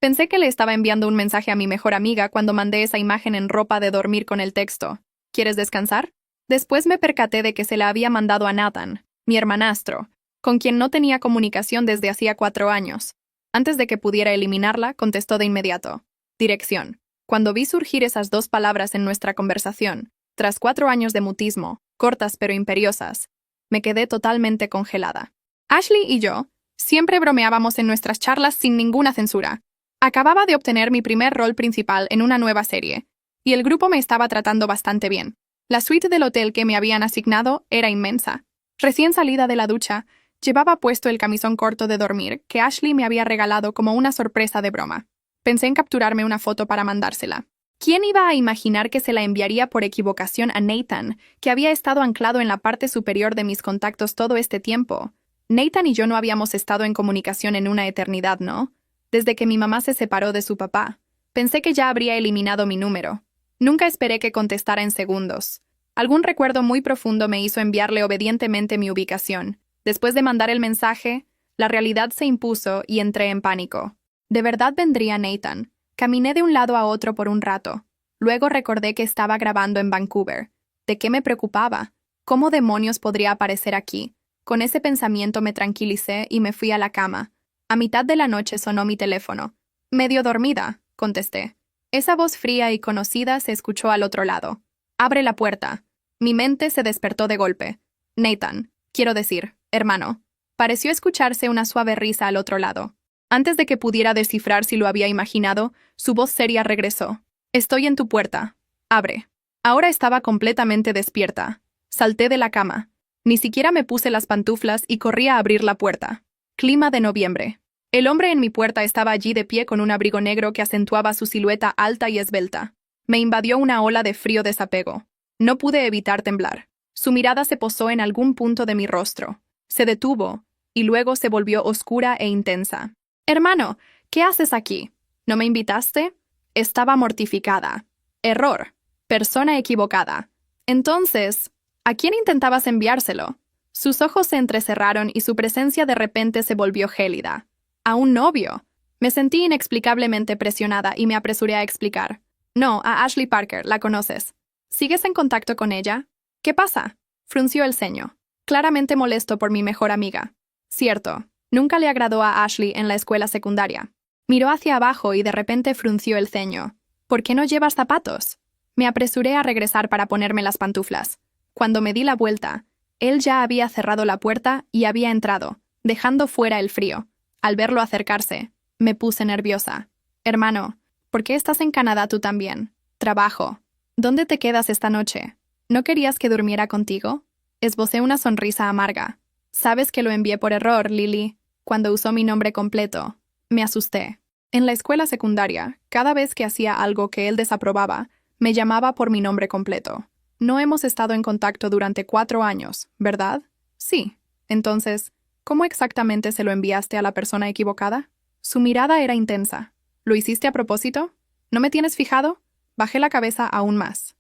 Pensé que le estaba enviando un mensaje a mi mejor amiga cuando mandé esa imagen en ropa de dormir con el texto. ¿Quieres descansar? Después me percaté de que se la había mandado a Nathan, mi hermanastro, con quien no tenía comunicación desde hacía 4 años. Antes de que pudiera eliminarla, contestó de inmediato. Dirección. Cuando vi surgir esas 2 palabras en nuestra conversación, tras 4 años de mutismo, cortas pero imperiosas, me quedé totalmente congelada. Ashley y yo siempre bromeábamos en nuestras charlas sin ninguna censura. Acababa de obtener mi primer rol principal en una nueva serie, y el grupo me estaba tratando bastante bien. La suite del hotel que me habían asignado era inmensa. Recién salida de la ducha, llevaba puesto el camisón corto de dormir que Ashley me había regalado como una sorpresa de broma. Pensé en capturarme una foto para mandársela. ¿Quién iba a imaginar que se la enviaría por equivocación a Nathan, que había estado anclado en la parte superior de mis contactos todo este tiempo? Nathan y yo no habíamos estado en comunicación en una eternidad, ¿no? Desde que mi mamá se separó de su papá. Pensé que ya habría eliminado mi número. Nunca esperé que contestara en segundos. Algún recuerdo muy profundo me hizo enviarle obedientemente mi ubicación. Después de mandar el mensaje, la realidad se impuso y entré en pánico. ¿De verdad vendría Nathan? Caminé de un lado a otro por un rato. Luego recordé que estaba grabando en Vancouver. ¿De qué me preocupaba? ¿Cómo demonios podría aparecer aquí? Con ese pensamiento me tranquilicé y me fui a la cama. A mitad de la noche sonó mi teléfono. Medio dormida, contesté. Esa voz fría y conocida se escuchó al otro lado. Abre la puerta. Mi mente se despertó de golpe. Nathan, quiero decir, hermano. Pareció escucharse una suave risa al otro lado. Antes de que pudiera descifrar si lo había imaginado, su voz seria regresó. Estoy en tu puerta. Abre. Ahora estaba completamente despierta. Salté de la cama. Ni siquiera me puse las pantuflas y corrí a abrir la puerta. Clima de noviembre. El hombre en mi puerta estaba allí de pie con un abrigo negro que acentuaba su silueta alta y esbelta. Me invadió una ola de frío desapego. No pude evitar temblar. Su mirada se posó en algún punto de mi rostro. Se detuvo, y luego se volvió oscura e intensa. Hermano, ¿qué haces aquí? ¿No me invitaste? Estaba mortificada. Error. Persona equivocada. Entonces, ¿a quién intentabas enviárselo? Sus ojos se entrecerraron y su presencia de repente se volvió gélida. ¿A un novio? Me sentí inexplicablemente presionada y me apresuré a explicar. No, a Ashley Parker, la conoces. ¿Sigues en contacto con ella? ¿Qué pasa? Frunció el ceño, claramente molesto por mi mejor amiga. Cierto, nunca le agradó a Ashley en la escuela secundaria. Miró hacia abajo y de repente frunció el ceño. ¿Por qué no llevas zapatos? Me apresuré a regresar para ponerme las pantuflas. Cuando me di la vuelta, él ya había cerrado la puerta y había entrado, dejando fuera el frío. Al verlo acercarse, me puse nerviosa. Hermano, ¿por qué estás en Canadá tú también? Trabajo. ¿Dónde te quedas esta noche? ¿No querías que durmiera contigo? Esbocé una sonrisa amarga. Sabes que lo envié por error, Lily, cuando usó mi nombre completo. Me asusté. En la escuela secundaria, cada vez que hacía algo que él desaprobaba, me llamaba por mi nombre completo. No hemos estado en contacto durante 4 años, ¿verdad? Sí. Entonces, ¿cómo exactamente se lo enviaste a la persona equivocada? Su mirada era intensa. ¿Lo hiciste a propósito? ¿No me tienes fijado? Bajé la cabeza aún más.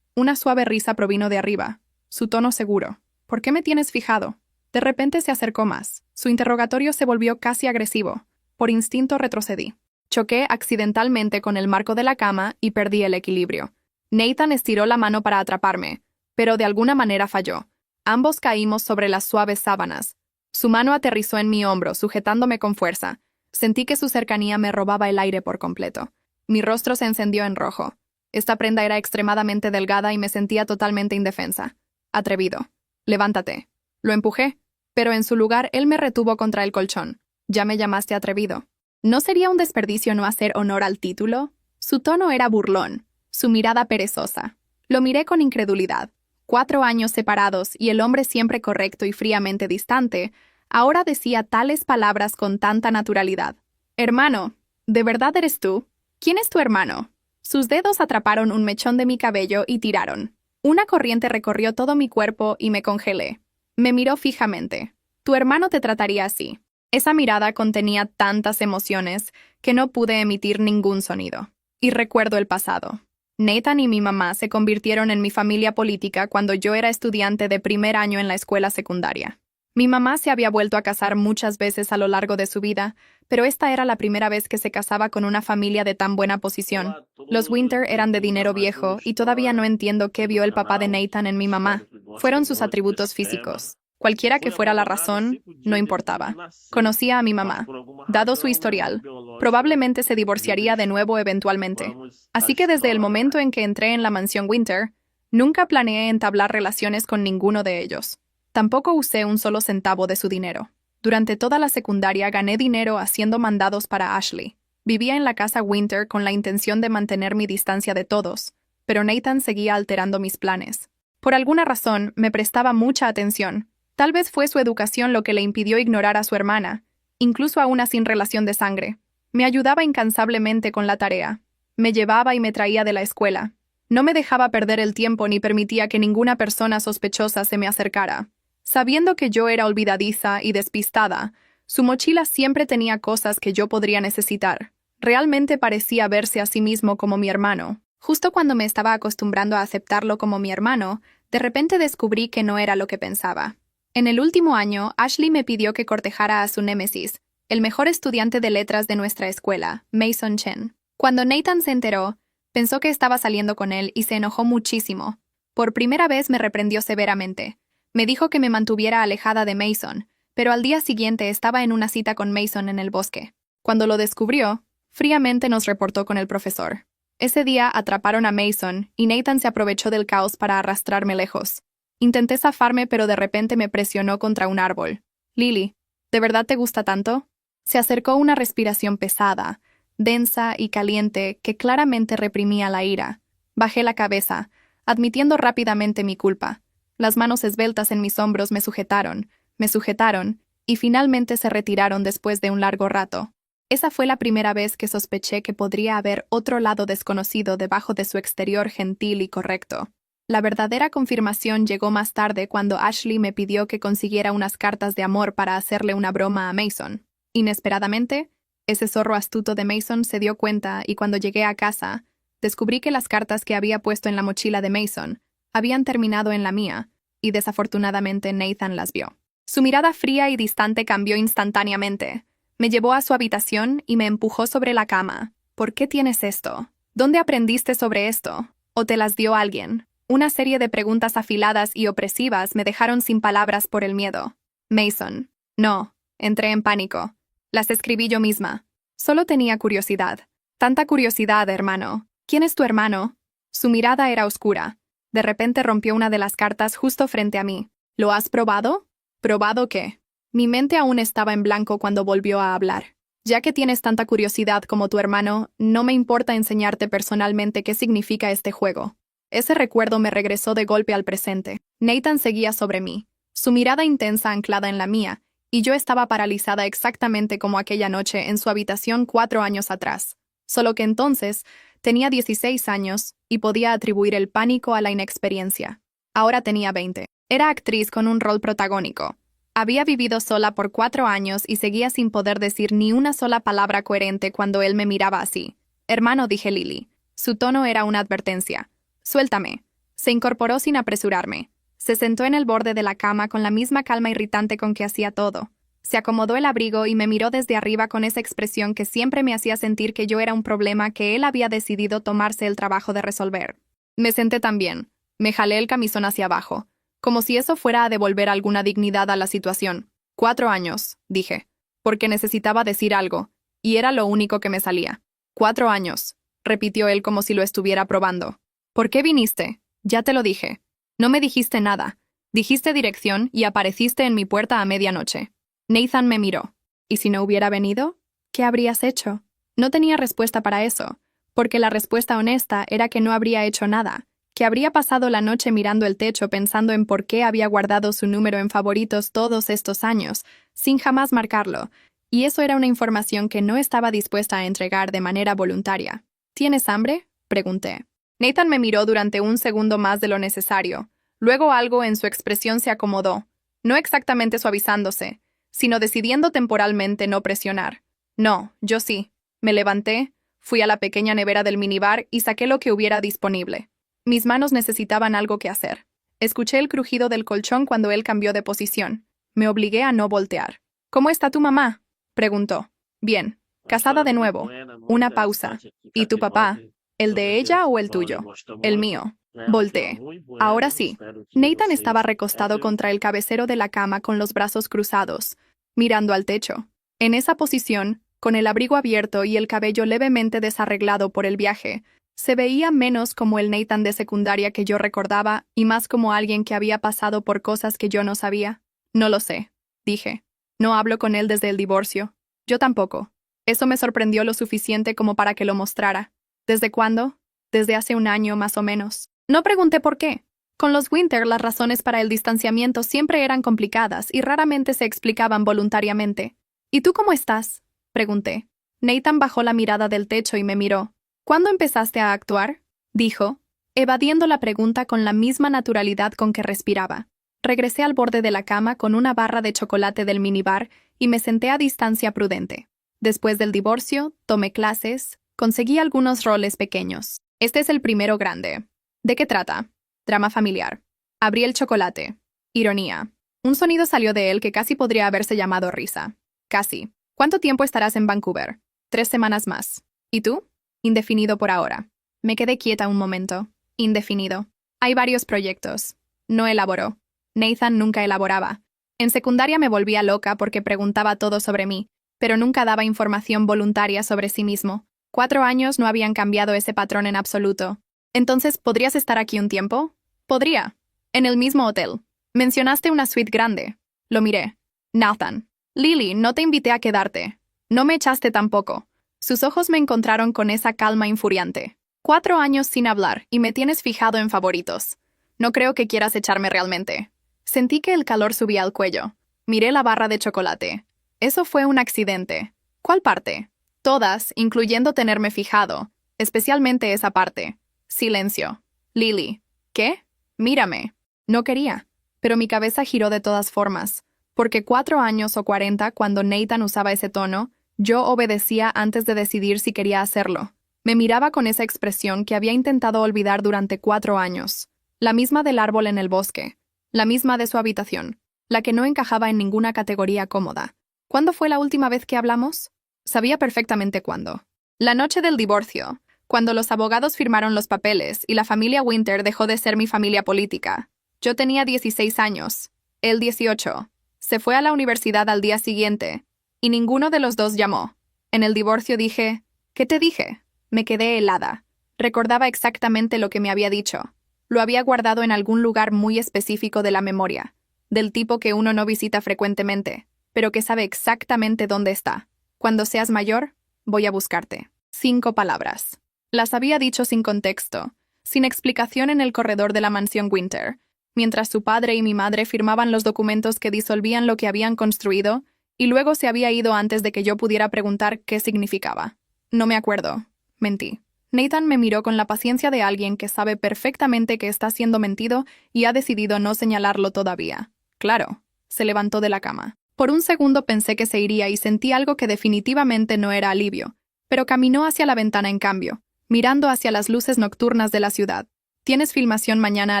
Una suave risa provino de arriba. Su tono seguro. ¿Por qué me tienes fijado? De repente se acercó más. Su interrogatorio se volvió casi agresivo. Por instinto retrocedí. Choqué accidentalmente con el marco de la cama y perdí el equilibrio. Nathan estiró la mano para atraparme, pero de alguna manera falló. Ambos caímos sobre las suaves sábanas. Su mano aterrizó en mi hombro, sujetándome con fuerza. Sentí que su cercanía me robaba el aire por completo. Mi rostro se encendió en rojo. Esta prenda era extremadamente delgada y me sentía totalmente indefensa. Atrevido. Levántate. Lo empujé, pero en su lugar él me retuvo contra el colchón. Ya me llamaste atrevido. ¿No sería un desperdicio no hacer honor al título? Su tono era burlón, su mirada perezosa. Lo miré con incredulidad. 4 años separados y el hombre siempre correcto y fríamente distante, ahora decía tales palabras con tanta naturalidad. Hermano, ¿de verdad eres tú? ¿Quién es tu hermano? Sus dedos atraparon un mechón de mi cabello y tiraron. Una corriente recorrió todo mi cuerpo y me congelé. Me miró fijamente. Tu hermano te trataría así. Esa mirada contenía tantas emociones que no pude emitir ningún sonido. Y recuerdo el pasado. Nathan y mi mamá se convirtieron en mi familia política cuando yo era estudiante de primer año en la escuela secundaria. Mi mamá se había vuelto a casar muchas veces a lo largo de su vida, pero esta era la primera vez que se casaba con una familia de tan buena posición. Los Winter eran de dinero viejo y todavía no entiendo qué vio el papá de Nathan en mi mamá. Fueron sus atributos físicos. Cualquiera que fuera la razón, no importaba. Conocía a mi mamá. Dado su historial, probablemente se divorciaría de nuevo eventualmente. Así que desde el momento en que entré en la mansión Winter, nunca planeé entablar relaciones con ninguno de ellos. Tampoco usé un solo centavo de su dinero. Durante toda la secundaria gané dinero haciendo mandados para Ashley. Vivía en la casa Winter con la intención de mantener mi distancia de todos, pero Nathan seguía alterando mis planes. Por alguna razón, me prestaba mucha atención. Tal vez fue su educación lo que le impidió ignorar a su hermana, incluso a una sin relación de sangre. Me ayudaba incansablemente con la tarea. Me llevaba y me traía de la escuela. No me dejaba perder el tiempo ni permitía que ninguna persona sospechosa se me acercara. Sabiendo que yo era olvidadiza y despistada, su mochila siempre tenía cosas que yo podría necesitar. Realmente parecía verse a sí mismo como mi hermano. Justo cuando me estaba acostumbrando a aceptarlo como mi hermano, de repente descubrí que no era lo que pensaba. En el último año, Ashley me pidió que cortejara a su némesis, el mejor estudiante de letras de nuestra escuela, Mason Chen. Cuando Nathan se enteró, pensó que estaba saliendo con él y se enojó muchísimo. Por primera vez me reprendió severamente. Me dijo que me mantuviera alejada de Mason, pero al día siguiente estaba en una cita con Mason en el bosque. Cuando lo descubrió, fríamente nos reportó con el profesor. Ese día atraparon a Mason y Nathan se aprovechó del caos para arrastrarme lejos. Intenté zafarme, pero de repente me presionó contra un árbol. Lily, ¿de verdad te gusta tanto? Se acercó una respiración pesada, densa y caliente que claramente reprimía la ira. Bajé la cabeza, admitiendo rápidamente mi culpa. Las manos esbeltas en mis hombros me sujetaron, y finalmente se retiraron después de un largo rato. Esa fue la primera vez que sospeché que podría haber otro lado desconocido debajo de su exterior gentil y correcto. La verdadera confirmación llegó más tarde cuando Ashley me pidió que consiguiera unas cartas de amor para hacerle una broma a Mason. Inesperadamente, ese zorro astuto de Mason se dio cuenta y cuando llegué a casa, descubrí que las cartas que había puesto en la mochila de Mason habían terminado en la mía, y desafortunadamente Nathan las vio. Su mirada fría y distante cambió instantáneamente. Me llevó a su habitación y me empujó sobre la cama. ¿Por qué tienes esto? ¿Dónde aprendiste sobre esto? ¿O te las dio alguien? Una serie de preguntas afiladas y opresivas me dejaron sin palabras por el miedo. Mason. No. Entré en pánico. Las escribí yo misma. Solo tenía curiosidad. Tanta curiosidad, hermano. ¿Quién es tu hermano? Su mirada era oscura. De repente rompió una de las cartas justo frente a mí. ¿Lo has probado? ¿Probado qué? Mi mente aún estaba en blanco cuando volvió a hablar. Ya que tienes tanta curiosidad como tu hermano, no me importa enseñarte personalmente qué significa este juego. Ese recuerdo me regresó de golpe al presente. Nathan seguía sobre mí, su mirada intensa anclada en la mía, y yo estaba paralizada exactamente como aquella noche en su habitación 4 años atrás. Solo que entonces tenía 16 años y podía atribuir el pánico a la inexperiencia. Ahora tenía 20. Era actriz con un rol protagónico. Había vivido sola por 4 años y seguía sin poder decir ni una sola palabra coherente cuando él me miraba así. Hermano, dije Lily. Su tono era una advertencia. Suéltame. Se incorporó sin apresurarme. Se sentó en el borde de la cama con la misma calma irritante con que hacía todo. Se acomodó el abrigo y me miró desde arriba con esa expresión que siempre me hacía sentir que yo era un problema que él había decidido tomarse el trabajo de resolver. Me senté también. Me jalé el camisón hacia abajo, como si eso fuera a devolver alguna dignidad a la situación. 4 años, dije, porque necesitaba decir algo, y era lo único que me salía. 4 años, repitió él como si lo estuviera probando. ¿Por qué viniste? Ya te lo dije. No me dijiste nada. Dijiste dirección y apareciste en mi puerta a medianoche. Nathan me miró. ¿Y si no hubiera venido? ¿Qué habrías hecho? No tenía respuesta para eso, porque la respuesta honesta era que no habría hecho nada, que habría pasado la noche mirando el techo pensando en por qué había guardado su número en favoritos todos estos años, sin jamás marcarlo, y eso era una información que no estaba dispuesta a entregar de manera voluntaria. ¿Tienes hambre?, pregunté. Nathan me miró durante un segundo más de lo necesario. Luego algo en su expresión se acomodó, no exactamente suavizándose, sino decidiendo temporalmente no presionar. No, yo sí. Me levanté, fui a la pequeña nevera del minibar y saqué lo que hubiera disponible. Mis manos necesitaban algo que hacer. Escuché el crujido del colchón cuando él cambió de posición. Me obligué a no voltear. ¿Cómo está tu mamá?, preguntó. Bien, casada de nuevo. Una pausa. ¿Y tu papá? ¿El de ella o el tuyo? El mío. Volteé. Ahora sí. Nathan estaba recostado contra el cabecero de la cama con los brazos cruzados, mirando al techo. En esa posición, con el abrigo abierto y el cabello levemente desarreglado por el viaje, se veía menos como el Nathan de secundaria que yo recordaba y más como alguien que había pasado por cosas que yo no sabía. No lo sé, dije. No hablo con él desde el divorcio. Yo tampoco. Eso me sorprendió lo suficiente como para que lo mostrara. ¿Desde cuándo? Desde hace un año más o menos. No pregunté por qué. Con los Winter las razones para el distanciamiento siempre eran complicadas y raramente se explicaban voluntariamente. ¿Y tú cómo estás? Pregunté. Nathan bajó la mirada del techo y me miró. ¿Cuándo empezaste a actuar? Dijo, evadiendo la pregunta con la misma naturalidad con que respiraba. Regresé al borde de la cama con una barra de chocolate del minibar y me senté a distancia prudente. Después del divorcio, tomé clases, conseguí algunos roles pequeños. Este es el primero grande. ¿De qué trata? Drama familiar. Abrí el chocolate. Ironía. Un sonido salió de él que casi podría haberse llamado risa. Casi. ¿Cuánto tiempo estarás en Vancouver? 3 semanas más. ¿Y tú? Indefinido por ahora. Me quedé quieta un momento. Indefinido. Hay varios proyectos. No elaboró. Nathan nunca elaboraba. En secundaria me volvía loca porque preguntaba todo sobre mí, pero nunca daba información voluntaria sobre sí mismo. 4 años no habían cambiado ese patrón en absoluto. Entonces, ¿podrías estar aquí un tiempo? Podría. En el mismo hotel. Mencionaste una suite grande. Lo miré. Nathan. Lily, no te invité a quedarte. No me echaste tampoco. Sus ojos me encontraron con esa calma infuriante. 4 años sin hablar y me tienes fijado en favoritos. No creo que quieras echarme realmente. Sentí que el calor subía al cuello. Miré la barra de chocolate. Eso fue un accidente. ¿Cuál parte? Todas, incluyendo tenerme fijado. Especialmente esa parte. Silencio. Lily. ¿Qué? Mírame. No quería. Pero mi cabeza giró de todas formas. Porque 4 años o 40, cuando Nathan usaba ese tono, yo obedecía antes de decidir si quería hacerlo. Me miraba con esa expresión que había intentado olvidar durante 4 años. La misma del árbol en el bosque. La misma de su habitación. La que no encajaba en ninguna categoría cómoda. ¿Cuándo fue la última vez que hablamos? Sabía perfectamente cuándo. La noche del divorcio, cuando los abogados firmaron los papeles y la familia Winter dejó de ser mi familia política. Yo tenía 16 años. Él 18. Se fue a la universidad al día siguiente. Y ninguno de los dos llamó. En el divorcio dije, ¿qué te dije? Me quedé helada. Recordaba exactamente lo que me había dicho. Lo había guardado en algún lugar muy específico de la memoria, del tipo que uno no visita frecuentemente, pero que sabe exactamente dónde está. Cuando seas mayor, voy a buscarte. 5 palabras. Las había dicho sin contexto, sin explicación en el corredor de la mansión Winter, mientras su padre y mi madre firmaban los documentos que disolvían lo que habían construido, y luego se había ido antes de que yo pudiera preguntar qué significaba. No me acuerdo. Mentí. Nathan me miró con la paciencia de alguien que sabe perfectamente que está siendo mentido y ha decidido no señalarlo todavía. Claro. Se levantó de la cama. Por un segundo pensé que se iría y sentí algo que definitivamente no era alivio, pero caminó hacia la ventana en cambio, mirando hacia las luces nocturnas de la ciudad. Tienes filmación mañana a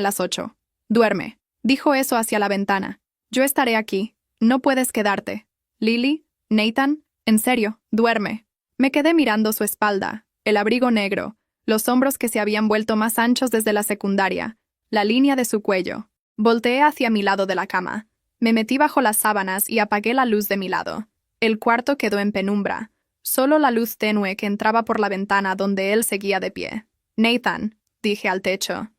las 8. Duerme. Dijo eso hacia la ventana. Yo estaré aquí. No puedes quedarte. Lily, Nathan, en serio, duerme. Me quedé mirando su espalda, el abrigo negro, los hombros que se habían vuelto más anchos desde la secundaria, la línea de su cuello. Volteé hacia mi lado de la cama. Me metí bajo las sábanas y apagué la luz de mi lado. El cuarto quedó en penumbra. Solo la luz tenue que entraba por la ventana donde él seguía de pie. Nathan, dije al techo.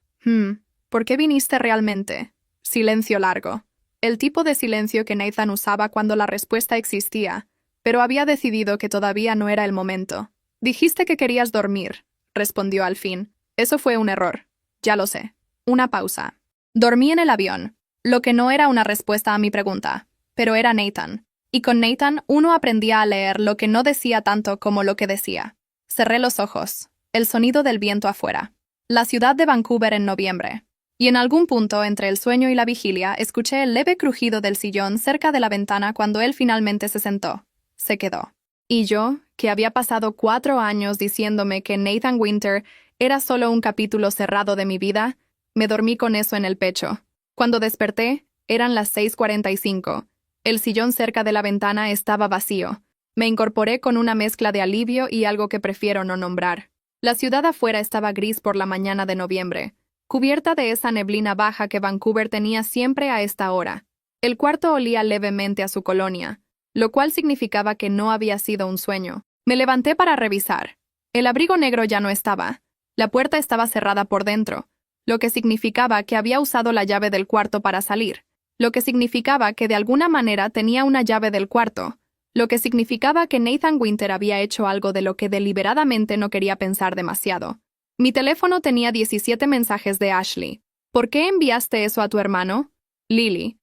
¿Por qué viniste realmente? Silencio largo. El tipo de silencio que Nathan usaba cuando la respuesta existía, pero había decidido que todavía no era el momento. Dijiste que querías dormir, respondió al fin. Eso fue un error. Ya lo sé. Una pausa. Dormí en el avión, lo que no era una respuesta a mi pregunta, pero era Nathan. Y con Nathan uno aprendía a leer lo que no decía tanto como lo que decía. Cerré los ojos. El sonido del viento afuera. La ciudad de Vancouver en noviembre. Y en algún punto entre el sueño y la vigilia escuché el leve crujido del sillón cerca de la ventana cuando él finalmente se sentó. Se quedó. Y yo, que había pasado 4 años diciéndome que Nathan Winter era solo un capítulo cerrado de mi vida, me dormí con eso en el pecho. Cuando desperté, eran las 6:45. El sillón cerca de la ventana estaba vacío, Me incorporé con una mezcla de alivio y algo que prefiero no nombrar. La ciudad afuera estaba gris por la mañana de noviembre, cubierta de esa neblina baja que Vancouver tenía siempre a esta hora. El cuarto olía levemente a su colonia, lo cual significaba que no había sido un sueño. Me levanté para revisar. El abrigo negro ya no estaba. La puerta estaba cerrada por dentro, lo que significaba que había usado la llave del cuarto para salir, lo que significaba que de alguna manera tenía una llave del cuarto, lo que significaba que Nathan Winter había hecho algo de lo que deliberadamente no quería pensar demasiado. Mi teléfono tenía 17 mensajes de Ashley. ¿Por qué enviaste eso a tu hermano? Lily,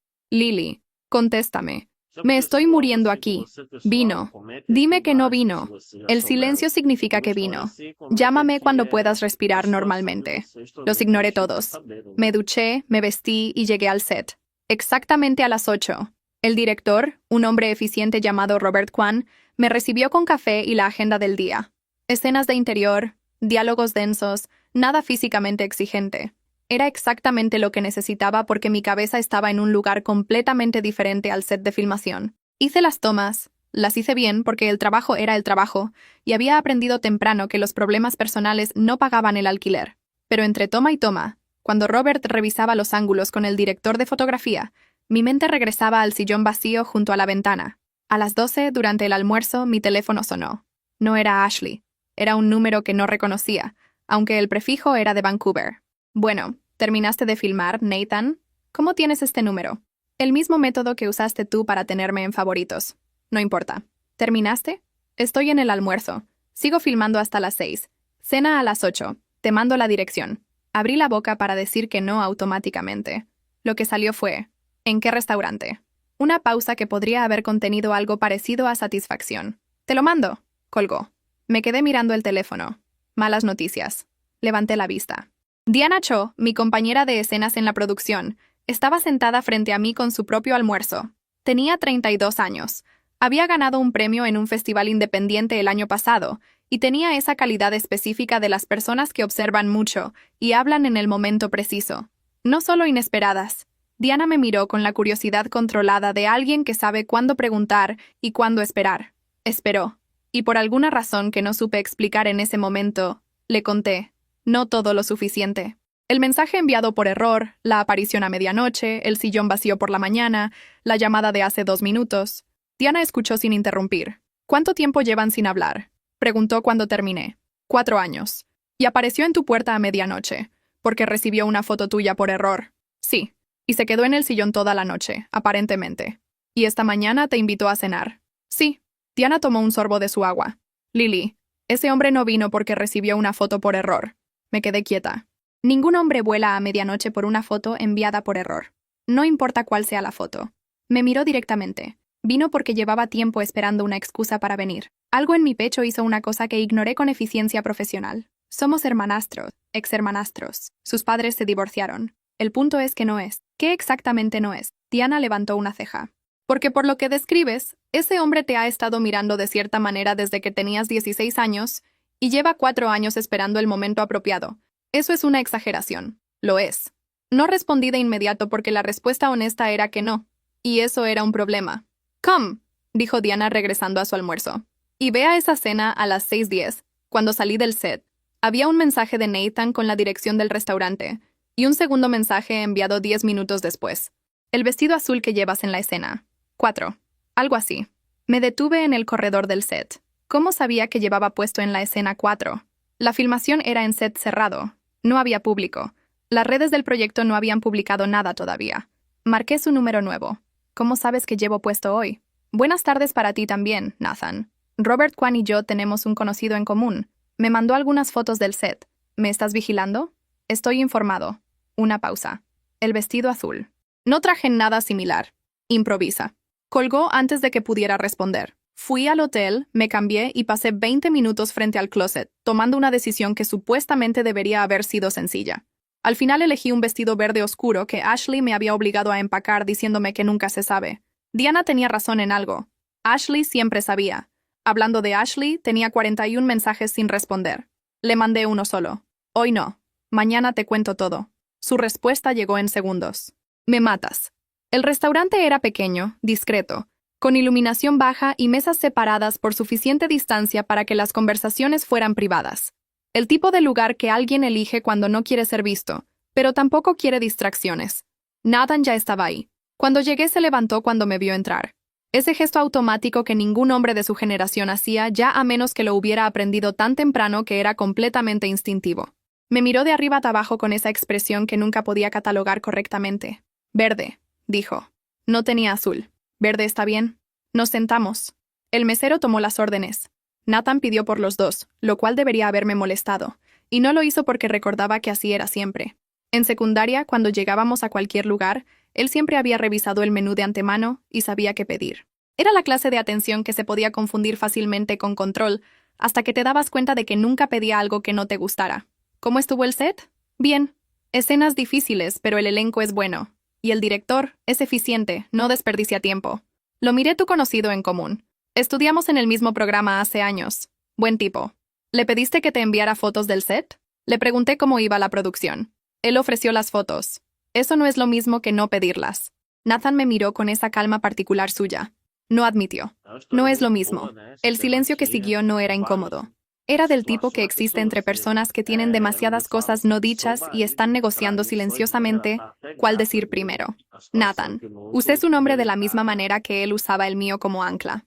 contéstame. Me estoy muriendo aquí. Vino. Dime que no vino. El silencio significa que vino. Llámame cuando puedas respirar normalmente. Los ignoré todos. Me duché, me vestí y llegué al set. Exactamente a las 8. El director, un hombre eficiente llamado Robert Kwan, me recibió con café y la agenda del día. Escenas de interior, diálogos densos, nada físicamente exigente. Era exactamente lo que necesitaba porque mi cabeza estaba en un lugar completamente diferente al set de filmación. Hice las tomas, las hice bien porque el trabajo era el trabajo, y había aprendido temprano que los problemas personales no pagaban el alquiler. Pero entre toma y toma, cuando Robert revisaba los ángulos con el director de fotografía, mi mente regresaba al sillón vacío junto a la ventana. A las 12, durante el almuerzo, mi teléfono sonó. No era Ashley. Era un número que no reconocía, aunque el prefijo era de Vancouver. Bueno, ¿terminaste de filmar, Nathan? ¿Cómo tienes este número? El mismo método que usaste tú para tenerme en favoritos. No importa. ¿Terminaste? Estoy en el almuerzo. Sigo filmando hasta las 6. Cena a las 8. Te mando la dirección. Abrí la boca para decir que no automáticamente. Lo que salió fue: ¿en qué restaurante? Una pausa que podría haber contenido algo parecido a satisfacción. Te lo mando. Colgó. Me quedé mirando el teléfono. Malas noticias. Levanté la vista. Diana Cho, mi compañera de escenas en la producción, estaba sentada frente a mí con su propio almuerzo. Tenía 32 años. Había ganado un premio en un festival independiente el año pasado, y tenía esa calidad específica de las personas que observan mucho y hablan en el momento preciso. No solo inesperadas. Diana me miró con la curiosidad controlada de alguien que sabe cuándo preguntar y cuándo esperar. Esperó. Y por alguna razón que no supe explicar en ese momento, le conté. No todo lo suficiente. El mensaje enviado por error, la aparición a medianoche, el sillón vacío por la mañana, la llamada de hace 2 minutos. Diana escuchó sin interrumpir. ¿Cuánto tiempo llevan sin hablar? Preguntó cuando terminé. 4 años. Y apareció en tu puerta a medianoche, porque recibió una foto tuya por error. Sí. Y se quedó en el sillón toda la noche, aparentemente. ¿Y esta mañana te invitó a cenar? Sí. Diana tomó un sorbo de su agua. Lily, ese hombre no vino porque recibió una foto por error. Me quedé quieta. Ningún hombre vuela a medianoche por una foto enviada por error. No importa cuál sea la foto. Me miró directamente. Vino porque llevaba tiempo esperando una excusa para venir. Algo en mi pecho hizo una cosa que ignoré con eficiencia profesional. Somos hermanastros, exhermanastros. Sus padres se divorciaron. El punto es que no es. ¿Qué exactamente no es? Diana levantó una ceja. Porque por lo que describes, ese hombre te ha estado mirando de cierta manera desde que tenías 16 años y lleva 4 años esperando el momento apropiado. Eso es una exageración. Lo es. No respondí de inmediato porque la respuesta honesta era que no. Y eso era un problema. Come, dijo Diana regresando a su almuerzo. Y ve a esa cena a las 6:10. Cuando salí del set, había un mensaje de Nathan con la dirección del restaurante y un segundo mensaje enviado 10 minutos después. El vestido azul que llevas en la escena. 4. Algo así. Me detuve en el corredor del set. ¿Cómo sabía que llevaba puesto en la escena 4? La filmación era en set cerrado. No había público. Las redes del proyecto no habían publicado nada todavía. Marqué su número nuevo. ¿Cómo sabes que llevo puesto hoy? Buenas tardes para ti también, Nathan. Robert Kwan y yo tenemos un conocido en común. Me mandó algunas fotos del set. ¿Me estás vigilando? Estoy informado. Una pausa. El vestido azul. No traje nada similar. Improvisa. Colgó antes de que pudiera responder. Fui al hotel, me cambié y pasé 20 minutos frente al closet, tomando una decisión que supuestamente debería haber sido sencilla. Al final elegí un vestido verde oscuro que Ashley me había obligado a empacar diciéndome que nunca se sabe. Diana tenía razón en algo. Ashley siempre sabía. Hablando de Ashley, tenía 41 mensajes sin responder. Le mandé uno solo. Hoy no. Mañana te cuento todo. Su respuesta llegó en segundos. Me matas. El restaurante era pequeño, discreto, con iluminación baja y mesas separadas por suficiente distancia para que las conversaciones fueran privadas. El tipo de lugar que alguien elige cuando no quiere ser visto, pero tampoco quiere distracciones. Nathan ya estaba ahí. Cuando llegué se levantó cuando me vio entrar. Ese gesto automático que ningún hombre de su generación hacía, ya a menos que lo hubiera aprendido tan temprano que era completamente instintivo. Me miró de arriba a abajo con esa expresión que nunca podía catalogar correctamente. Verde, dijo. No tenía azul. Verde está bien. Nos sentamos. El mesero tomó las órdenes. Nathan pidió por los dos, lo cual debería haberme molestado, y no lo hizo porque recordaba que así era siempre. En secundaria, cuando llegábamos a cualquier lugar, él siempre había revisado el menú de antemano y sabía qué pedir. Era la clase de atención que se podía confundir fácilmente con control, hasta que te dabas cuenta de que nunca pedía algo que no te gustara. ¿Cómo estuvo el set? Bien. Escenas difíciles, pero el elenco es bueno. Y el director es eficiente, no desperdicia tiempo. Lo miré tu conocido en común. Estudiamos en el mismo programa hace años. Buen tipo. ¿Le pediste que te enviara fotos del set? Le pregunté cómo iba la producción. Él ofreció las fotos. Eso no es lo mismo que no pedirlas. Nathan me miró con esa calma particular suya. No admitió. No es lo mismo. El silencio que siguió no era incómodo. Era del tipo que existe entre personas que tienen demasiadas cosas no dichas y están negociando silenciosamente cuál decir primero. Nathan, usé su nombre de la misma manera que él usaba el mío como ancla.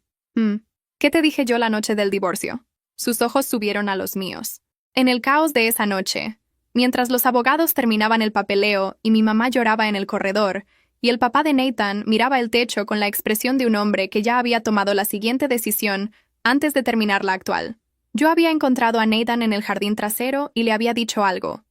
¿Qué te dije yo la noche del divorcio? Sus ojos subieron a los míos. En el caos de esa noche, mientras los abogados terminaban el papeleo y mi mamá lloraba en el corredor, y el papá de Nathan miraba el techo con la expresión de un hombre que ya había tomado la siguiente decisión antes de terminar la actual. Yo había encontrado a Nathan en el jardín trasero y le había dicho algo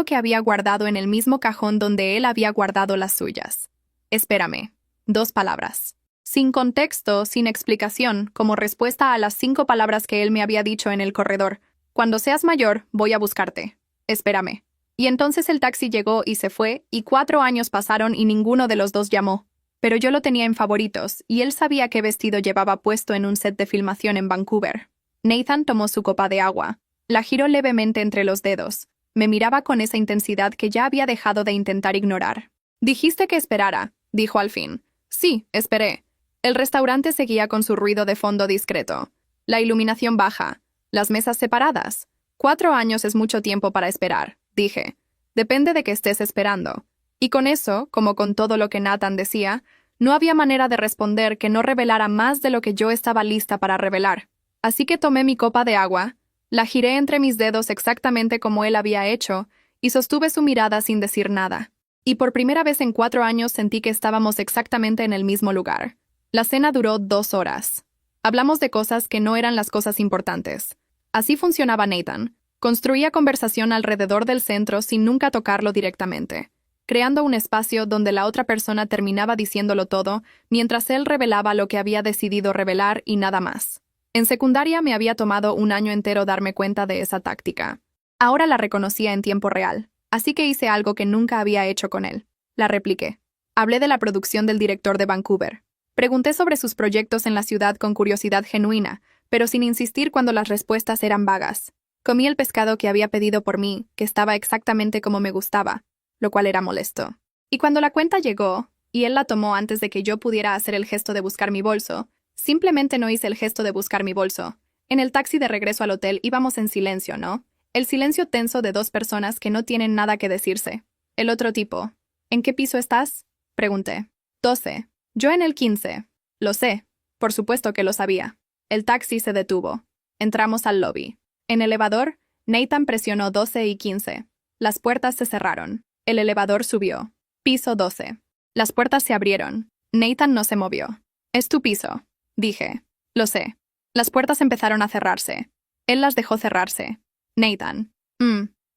que había guardado en el mismo cajón donde él había guardado las suyas. Espérame. 2 palabras. Sin contexto, sin explicación, como respuesta a las 5 palabras que él me había dicho en el corredor. Cuando seas mayor, voy a buscarte. Espérame. Y entonces el taxi llegó y se fue, y 4 años pasaron y ninguno de los dos llamó. Pero yo lo tenía en favoritos, y él sabía qué vestido llevaba puesto en un set de filmación en Vancouver. Nathan tomó su copa de agua. La giró levemente entre los dedos. Me miraba con esa intensidad que ya había dejado de intentar ignorar. Dijiste que esperara, dijo al fin. Sí, esperé. El restaurante seguía con su ruido de fondo discreto. La iluminación baja. Las mesas separadas. 4 años es mucho tiempo para esperar, dije. Depende de que estés esperando. Y con eso, como con todo lo que Nathan decía, no había manera de responder que no revelara más de lo que yo estaba lista para revelar. Así que tomé mi copa de agua, la giré entre mis dedos exactamente como él había hecho, y sostuve su mirada sin decir nada. Y por primera vez en 4 años sentí que estábamos exactamente en el mismo lugar. La cena duró 2 horas. Hablamos de cosas que no eran las cosas importantes. Así funcionaba Nathan. Construía conversación alrededor del centro sin nunca tocarlo directamente, creando un espacio donde la otra persona terminaba diciéndolo todo, mientras él revelaba lo que había decidido revelar y nada más. En secundaria me había tomado un año entero darme cuenta de esa táctica. Ahora la reconocía en tiempo real, así que hice algo que nunca había hecho con él. La repliqué. Hablé de la producción del director de Vancouver. Pregunté sobre sus proyectos en la ciudad con curiosidad genuina, pero sin insistir cuando las respuestas eran vagas. Comí el pescado que había pedido por mí, que estaba exactamente como me gustaba, lo cual era molesto. Y cuando la cuenta llegó, y él la tomó antes de que yo pudiera hacer el gesto de buscar mi bolso, simplemente no hice el gesto de buscar mi bolso. En el taxi de regreso al hotel íbamos en silencio, ¿no? El silencio tenso de 2 personas que no tienen nada que decirse. El otro tipo. ¿En qué piso estás? Pregunté. 12. Yo en el 15. Lo sé. Por supuesto que lo sabía. El taxi se detuvo. Entramos al lobby. En el elevador, Nathan presionó 12 y 15. Las puertas se cerraron. El elevador subió. Piso 12. Las puertas se abrieron. Nathan no se movió. Es tu piso, dije. Lo sé. Las puertas empezaron a cerrarse. Él las dejó cerrarse. Nathan.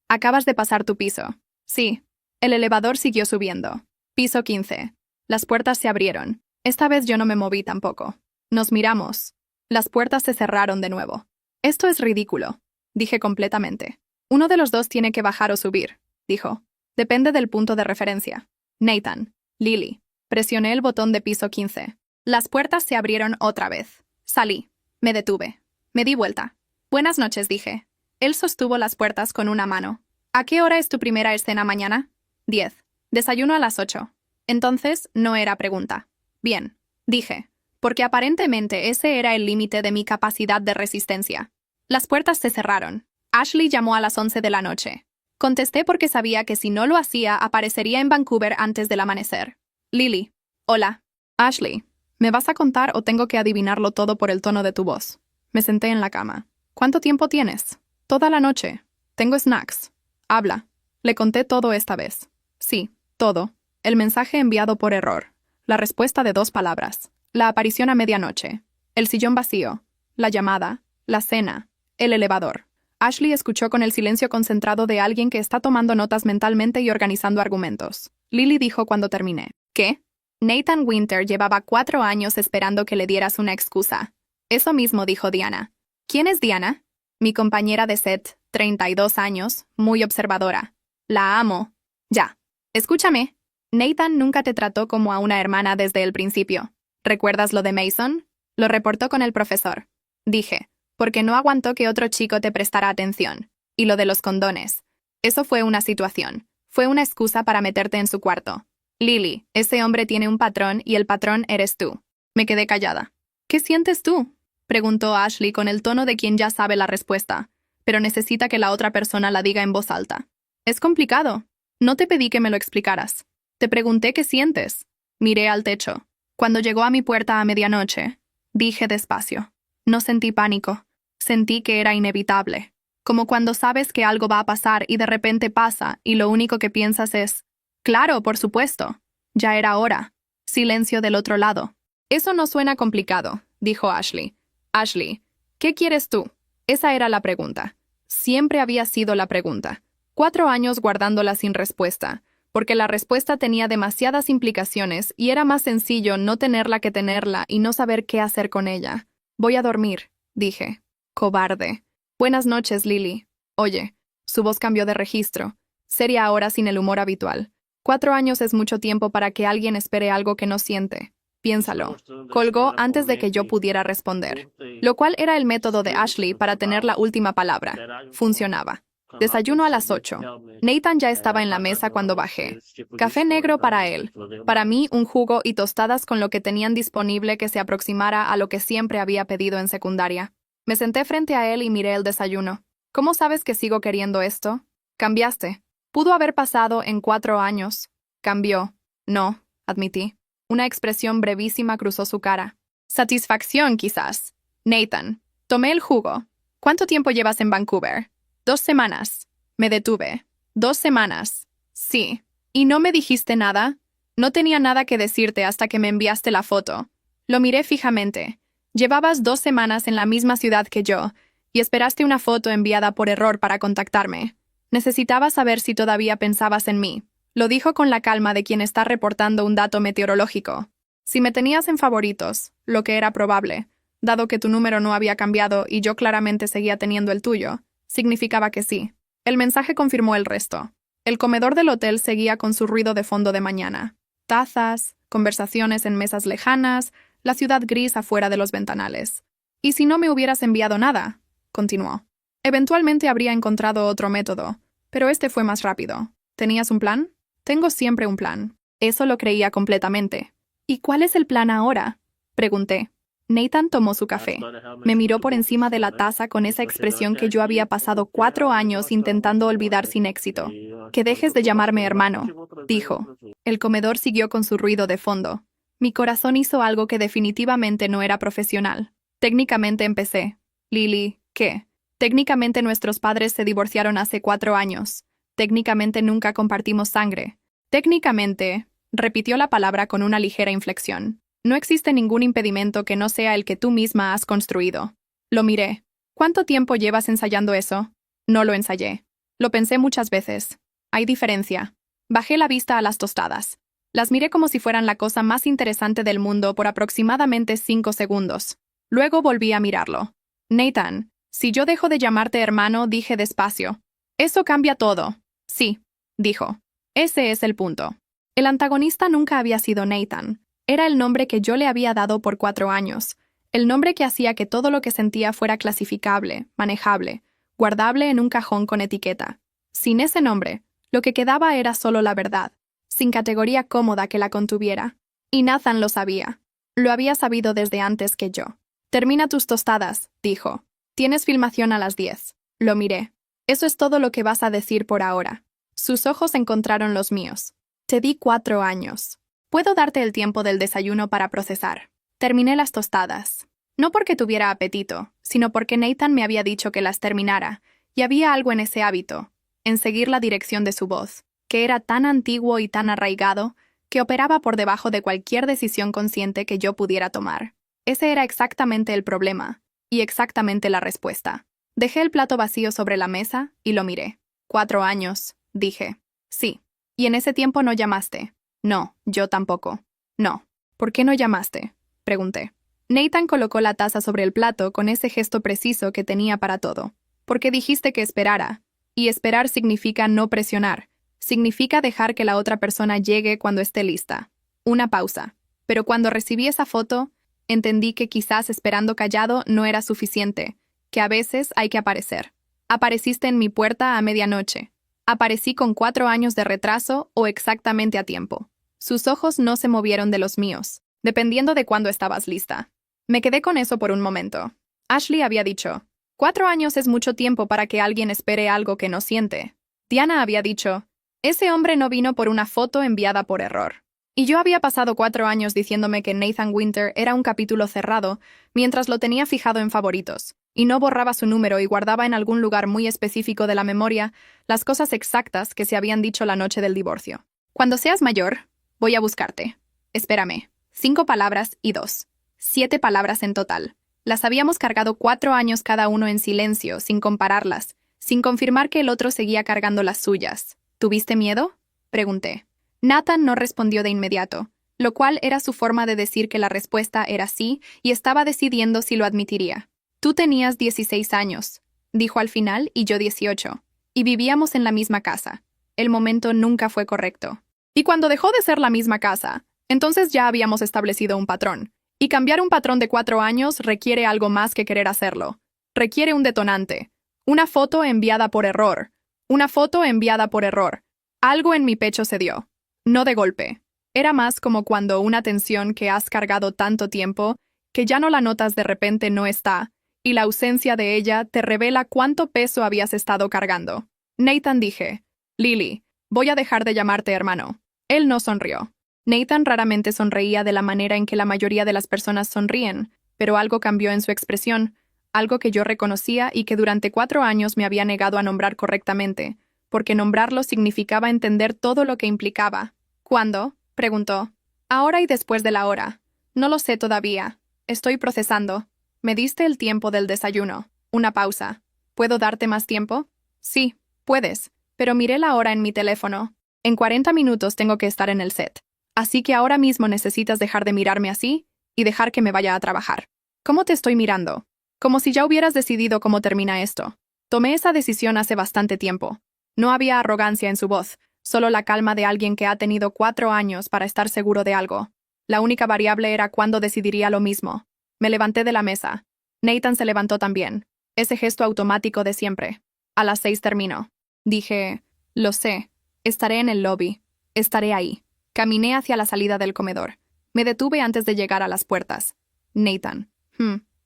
Acabas de pasar tu piso. Sí. El elevador siguió subiendo. Piso 15. Las puertas se abrieron. Esta vez yo no me moví tampoco. Nos miramos. Las puertas se cerraron de nuevo. Esto es ridículo, dije completamente. Uno de los dos tiene que bajar o subir, dijo. Depende del punto de referencia. Nathan. Lily. Presioné el botón de piso 15. Las puertas se abrieron otra vez. Salí. Me detuve. Me di vuelta. Buenas noches, dije. Él sostuvo las puertas con una mano. ¿A qué hora es tu primera escena mañana? 10. Desayuno a las 8. Entonces, no era pregunta. Bien, dije. porque aparentemente ese era el límite de mi capacidad de resistencia. Las puertas se cerraron. Ashley llamó a las 11 de la noche. Contesté porque sabía que si no lo hacía, aparecería en Vancouver antes del amanecer. Lily. Hola. Ashley. ¿Me vas a contar o tengo que adivinarlo todo por el tono de tu voz? Me senté en la cama. ¿Cuánto tiempo tienes? Toda la noche. Tengo snacks. Habla. Le conté todo esta vez. Sí, todo. El mensaje enviado por error. La respuesta de 2 palabras. La aparición a medianoche. El sillón vacío. La llamada. La cena. El elevador. Ashley escuchó con el silencio concentrado de alguien que está tomando notas mentalmente y organizando argumentos. Lily dijo cuando terminé. ¿Qué? Nathan Winter llevaba 4 años esperando que le dieras una excusa. Eso mismo dijo Diana. ¿Quién es Diana? Mi compañera de set, 32 años, muy observadora. La amo. Ya. Escúchame. Nathan nunca te trató como a una hermana desde el principio. ¿Recuerdas lo de Mason? Lo reportó con el profesor. Dije, porque no aguantó que otro chico te prestara atención. Y lo de los condones. Eso fue una situación. Fue una excusa para meterte en su cuarto. Lily, ese hombre tiene un patrón y el patrón eres tú. Me quedé callada. ¿Qué sientes tú? Preguntó Ashley con el tono de quien ya sabe la respuesta, pero necesita que la otra persona la diga en voz alta. Es complicado. No te pedí que me lo explicaras. Te pregunté qué sientes. Miré al techo. Cuando llegó a mi puerta a medianoche, dije despacio. No sentí pánico. Sentí que era inevitable. Como cuando sabes que algo va a pasar y de repente pasa y lo único que piensas es, claro, por supuesto. Ya era hora. Silencio del otro lado. Eso no suena complicado, dijo Ashley. Ashley, ¿qué quieres tú? Esa era la pregunta. Siempre había sido la pregunta. 4 años guardándola sin respuesta, porque la respuesta tenía demasiadas implicaciones y era más sencillo no tenerla que tenerla y no saber qué hacer con ella. Voy a dormir, dije. Cobarde. Buenas noches, Lily. Oye, su voz cambió de registro. Seria ahora sin el humor habitual. 4 años es mucho tiempo para que alguien espere algo que no siente. Piénsalo. Colgó antes de que yo pudiera responder, lo cual era el método de Ashley para tener la última palabra. Funcionaba. Desayuno a las 8. Nathan ya estaba en la mesa cuando bajé. Café negro para él. Para mí, un jugo y tostadas con lo que tenían disponible que se aproximara a lo que siempre había pedido en secundaria. Me senté frente a él y miré el desayuno. ¿Cómo sabes que sigo queriendo esto? Cambiaste. Pudo haber pasado en 4 años. Cambió. No, admití. Una expresión brevísima cruzó su cara. Satisfacción, quizás. Nathan, tomé el jugo. ¿Cuánto tiempo llevas en Vancouver? 2 semanas. Me detuve. 2 semanas. Sí. ¿Y no me dijiste nada? No tenía nada que decirte hasta que me enviaste la foto. Lo miré fijamente. Llevabas 2 semanas en la misma ciudad que yo, y esperaste una foto enviada por error para contactarme. Necesitaba saber si todavía pensabas en mí. Lo dijo con la calma de quien está reportando un dato meteorológico. Si me tenías en favoritos, lo que era probable, dado que tu número no había cambiado y yo claramente seguía teniendo el tuyo, significaba que sí. El mensaje confirmó el resto. El comedor del hotel seguía con su ruido de fondo de mañana. Tazas, conversaciones en mesas lejanas, la ciudad gris afuera de los ventanales. ¿Y si no me hubieras enviado nada? Continuó. Eventualmente habría encontrado otro método, pero este fue más rápido. ¿Tenías un plan? Tengo siempre un plan. Eso lo creía completamente. ¿Y cuál es el plan ahora? Pregunté. Nathan tomó su café. Me miró por encima de la taza con esa expresión que yo había pasado 4 años intentando olvidar sin éxito. Que dejes de llamarme hermano, dijo. El comedor siguió con su ruido de fondo. Mi corazón hizo algo que definitivamente no era profesional. Técnicamente empecé. Lily, ¿qué? Técnicamente nuestros padres se divorciaron hace 4 años. Técnicamente nunca compartimos sangre. Técnicamente, repitió la palabra con una ligera inflexión. No existe ningún impedimento que no sea el que tú misma has construido. Lo miré. ¿Cuánto tiempo llevas ensayando eso? No lo ensayé. Lo pensé muchas veces. Hay diferencia. Bajé la vista a las tostadas. Las miré como si fueran la cosa más interesante del mundo por aproximadamente 5 segundos. Luego volví a mirarlo. Nathan, si yo dejo de llamarte hermano, dije despacio. Eso cambia todo. Sí, dijo. Ese es el punto. El antagonista nunca había sido Nathan. Era el nombre que yo le había dado por 4 años. El nombre que hacía que todo lo que sentía fuera clasificable, manejable, guardable en un cajón con etiqueta. Sin ese nombre, lo que quedaba era solo la verdad, sin categoría cómoda que la contuviera. Y Nathan lo sabía. Lo había sabido desde antes que yo. Termina tus tostadas, dijo. Tienes filmación a las 10. Lo miré. Eso es todo lo que vas a decir por ahora. Sus ojos encontraron los míos. Te di 4 años. Puedo darte el tiempo del desayuno para procesar. Terminé las tostadas. No porque tuviera apetito, sino porque Nathan me había dicho que las terminara, y había algo en ese hábito, en seguir la dirección de su voz, que era tan antiguo y tan arraigado, que operaba por debajo de cualquier decisión consciente que yo pudiera tomar. Ese era exactamente el problema, y exactamente la respuesta. Dejé el plato vacío sobre la mesa y lo miré. 4 años, dije. Sí. ¿Y en ese tiempo no llamaste? No, yo tampoco. No. ¿Por qué no llamaste? Pregunté. Nathan colocó la taza sobre el plato con ese gesto preciso que tenía para todo. Porque dijiste que esperara. Y esperar significa no presionar. Significa dejar que la otra persona llegue cuando esté lista. Una pausa. Pero cuando recibí esa foto, entendí que quizás esperando callado no era suficiente, que a veces hay que aparecer. Apareciste en mi puerta a medianoche. Aparecí con 4 años de retraso o exactamente a tiempo. Sus ojos no se movieron de los míos, dependiendo de cuándo estabas lista. Me quedé con eso por un momento. Ashley había dicho, 4 años es mucho tiempo para que alguien espere algo que no siente. Diana había dicho, ese hombre no vino por una foto enviada por error. Y yo había pasado 4 años diciéndome que Nathan Winter era un capítulo cerrado, mientras lo tenía fijado en favoritos, y no borraba su número y guardaba en algún lugar muy específico de la memoria las cosas exactas que se habían dicho la noche del divorcio. Cuando seas mayor, voy a buscarte. Espérame. 5 palabras y 2. 7 palabras en total. Las habíamos cargado 4 años cada uno en silencio, sin compararlas, sin confirmar que el otro seguía cargando las suyas. ¿Tuviste miedo? Pregunté. Nathan no respondió de inmediato, lo cual era su forma de decir que la respuesta era sí y estaba decidiendo si lo admitiría. Tú tenías 16 años, dijo al final, y yo 18, y vivíamos en la misma casa. El momento nunca fue correcto. Y cuando dejó de ser la misma casa, entonces ya habíamos establecido un patrón. Y cambiar un patrón de 4 años requiere algo más que querer hacerlo. Requiere un detonante. Una foto enviada por error. Una foto enviada por error. Algo en mi pecho se dio. No de golpe. Era más como cuando una tensión que has cargado tanto tiempo, que ya no la notas de repente no está, y la ausencia de ella te revela cuánto peso habías estado cargando. Nathan dije, Lily, voy a dejar de llamarte hermano. Él no sonrió. Nathan raramente sonreía de la manera en que la mayoría de las personas sonríen, pero algo cambió en su expresión, algo que yo reconocía y que durante 4 años me había negado a nombrar correctamente, porque nombrarlo significaba entender todo lo que implicaba. ¿Cuándo? Preguntó. Ahora y después de la hora. No lo sé todavía. Estoy procesando. Me diste el tiempo del desayuno. Una pausa. ¿Puedo darte más tiempo? Sí, puedes, pero miré la hora en mi teléfono. En 40 minutos tengo que estar en el set. Así que ahora mismo necesitas dejar de mirarme así y dejar que me vaya a trabajar. ¿Cómo te estoy mirando? Como si ya hubieras decidido cómo termina esto. Tomé esa decisión hace bastante tiempo. No había arrogancia en su voz, solo la calma de alguien que ha tenido 4 años para estar seguro de algo. La única variable era cuándo decidiría lo mismo. Me levanté de la mesa. Nathan se levantó también. Ese gesto automático de siempre. A las 6 termino. Dije, lo sé. Estaré en el lobby. Estaré ahí. Caminé hacia la salida del comedor. Me detuve antes de llegar a las puertas. Nathan.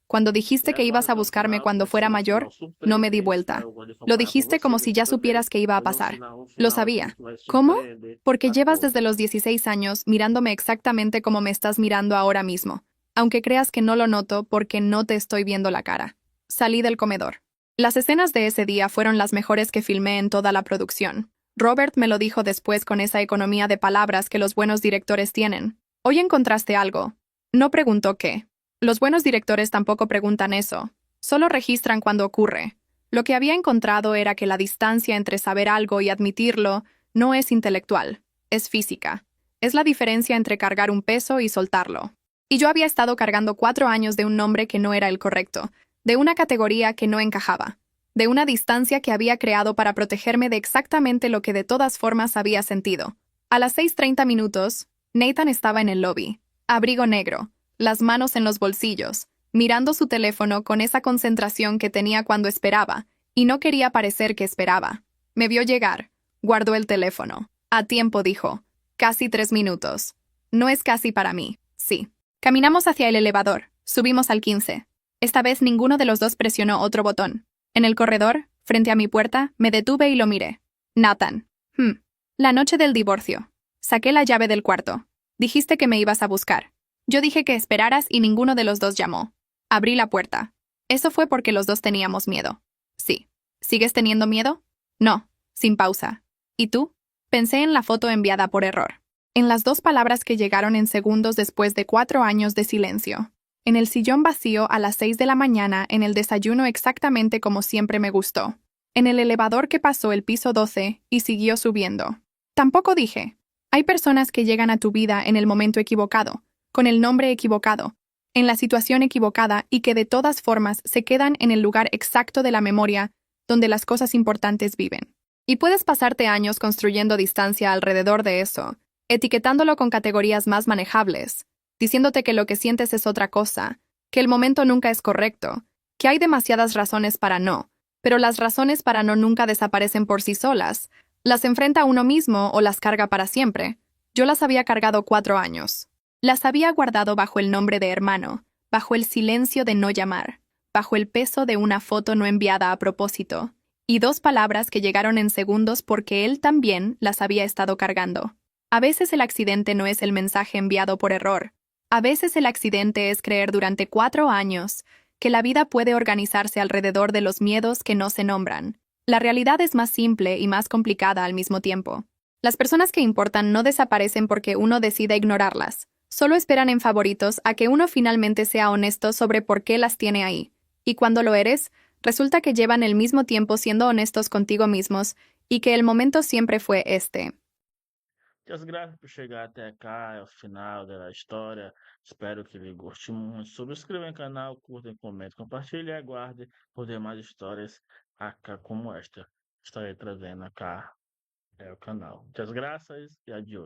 Cuando dijiste que ibas a buscarme cuando fuera mayor, no me di vuelta. Lo dijiste como si ya supieras que iba a pasar. Lo sabía. ¿Cómo? Porque llevas desde los 16 años mirándome exactamente como me estás mirando ahora mismo, aunque creas que no lo noto porque no te estoy viendo la cara. Salí del comedor. Las escenas de ese día fueron las mejores que filmé en toda la producción. Robert me lo dijo después con esa economía de palabras que los buenos directores tienen. ¿Hoy encontraste algo? No preguntó qué. Los buenos directores tampoco preguntan eso. Solo registran cuando ocurre. Lo que había encontrado era que la distancia entre saber algo y admitirlo no es intelectual, es física. Es la diferencia entre cargar un peso y soltarlo. Y yo había estado cargando 4 años de un nombre que no era el correcto, de una categoría que no encajaba, de una distancia que había creado para protegerme de exactamente lo que de todas formas había sentido. A las 6:30 minutos, Nathan estaba en el lobby, abrigo negro, las manos en los bolsillos, mirando su teléfono con esa concentración que tenía cuando esperaba, y no quería parecer que esperaba. Me vio llegar. Guardó el teléfono. A tiempo, dijo. Casi 3 minutos. No es casi para mí. Sí. Caminamos hacia el elevador. Subimos al 15. Esta vez ninguno de los dos presionó otro botón. En el corredor, frente a mi puerta, me detuve y lo miré. Nathan. La noche del divorcio. Saqué la llave del cuarto. Dijiste que me ibas a buscar. Yo dije que esperaras y ninguno de los dos llamó. Abrí la puerta. Eso fue porque los dos teníamos miedo. Sí. ¿Sigues teniendo miedo? No. Sin pausa. ¿Y tú? Pensé en la foto enviada por error. En las dos palabras que llegaron en segundos después de 4 años de silencio. En el sillón vacío a las 6 de la mañana, en el desayuno exactamente como siempre me gustó. En el elevador que pasó el piso 12 y siguió subiendo. Tampoco dije. Hay personas que llegan a tu vida en el momento equivocado, con el nombre equivocado, en la situación equivocada y que de todas formas se quedan en el lugar exacto de la memoria donde las cosas importantes viven. Y puedes pasarte años construyendo distancia alrededor de eso, etiquetándolo con categorías más manejables, diciéndote que lo que sientes es otra cosa, que el momento nunca es correcto, que hay demasiadas razones para no, pero las razones para no nunca desaparecen por sí solas, las enfrenta uno mismo o las carga para siempre. Yo las había cargado 4 años. Las había guardado bajo el nombre de hermano, bajo el silencio de no llamar, bajo el peso de una foto no enviada a propósito, y dos palabras que llegaron en segundos porque él también las había estado cargando. A veces el accidente no es el mensaje enviado por error. A veces el accidente es creer durante 4 años que la vida puede organizarse alrededor de los miedos que no se nombran. La realidad es más simple y más complicada al mismo tiempo. Las personas que importan no desaparecen porque uno decide ignorarlas. Solo esperan en favoritos a que uno finalmente sea honesto sobre por qué las tiene ahí. Y cuando lo eres, resulta que llevan el mismo tiempo siendo honestos contigo mismos y que el momento siempre fue este. Muitas graças por chegar até cá, é o final da história. Espero que ele goste muito. Subscreva no canal, curta, comente, compartilhe e aguarde por demais histórias acá como esta. Estarei trazendo acá o canal. Muitas graças e adiós.